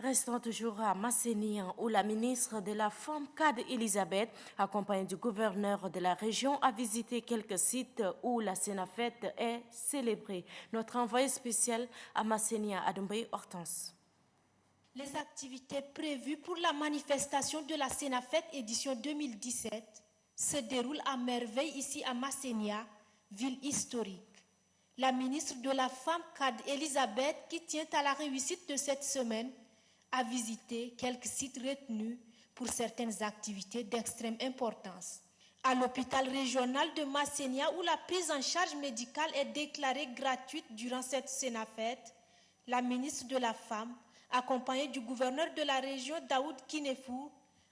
Restons toujours à Massénian, où la ministre de la Femme, Kad Elisabeth, accompagnée du gouverneur de la région, a visité quelques sites où la Sénafête est célébrée. Notre envoyé spécial à Massénian, Adoumbaye Hortense. Les activités prévues pour la manifestation de la Sénafête édition 2017 se déroulent à merveille ici à Massénia, ville historique. La ministre de la Femme, Kad Elisabeth, qui tient à la réussite de cette semaine, a visité quelques sites retenus pour certaines activités d'extrême importance. À l'hôpital régional de Massénia, où la prise en charge médicale est déclarée gratuite durant cette Sénafête, la ministre de la Femme, accompagnée du gouverneur de la région, Daoud Kinefou,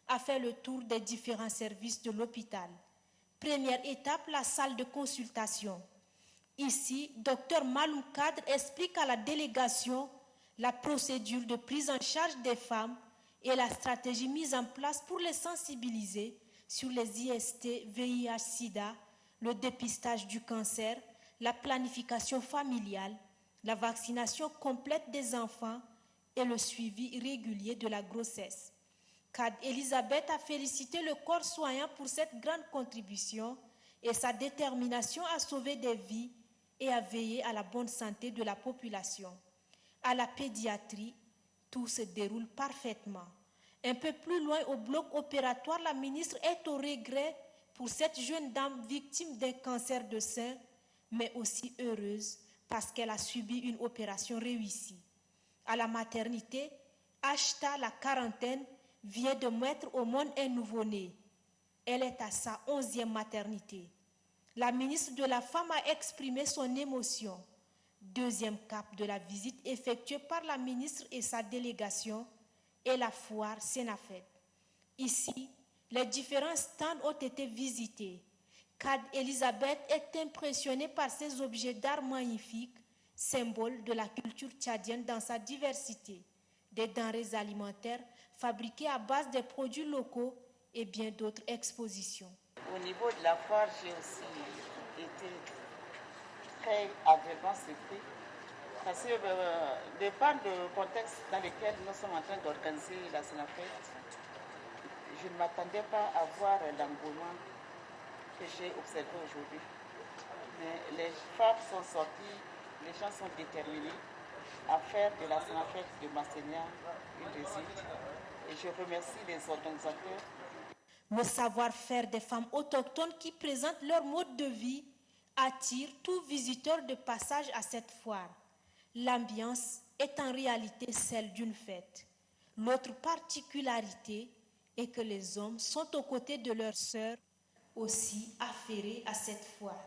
a fait le tour des différents services de l'hôpital. Première étape, la salle de consultation. Ici, Dr Maloum Kadr explique à la délégation la procédure de prise en charge des femmes et la stratégie mise en place pour les sensibiliser sur les IST, VIH, SIDA, le dépistage du cancer, la planification familiale, la vaccination complète des enfants et le suivi régulier de la grossesse. Kad Elisabeth a félicité le corps soignant pour cette grande contribution et sa détermination à sauver des vies et à veiller à la bonne santé de la population. À la pédiatrie, tout se déroule parfaitement. Un peu plus loin au bloc opératoire, la ministre est au regret pour cette jeune dame victime d'un cancer de sein, mais aussi heureuse parce qu'elle a subi une opération réussie. À la maternité, Ashta, la quarantaine, vient de mettre au monde un nouveau-né. Elle est à sa 11e maternité. La ministre de la Femme a exprimé son émotion. Deuxième cap de la visite effectuée par la ministre et sa délégation est la foire Sénafête. Ici, les différents stands ont été visités. Kad Elisabeth est impressionnée par ces objets d'art magnifiques, symboles de la culture tchadienne dans sa diversité, des denrées alimentaires fabriquées à base des produits locaux et bien d'autres expositions. Au niveau de la foire, j'ai aussi été très agréablement surpris parce que dépend du contexte dans lequel nous sommes en train d'organiser la Sénafête, je ne m'attendais pas à voir l'engouement que j'ai observé aujourd'hui. Mais les femmes sont sorties, les gens sont déterminés à faire de la Sénafête de Massénia une réussite. Et je remercie les organisateurs. Le savoir-faire des femmes autochtones qui présentent leur mode de vie attire tout visiteur de passage à cette foire. L'ambiance est en réalité celle d'une fête. L'autre particularité est que les hommes sont aux côtés de leurs sœurs, aussi affairées à cette foire.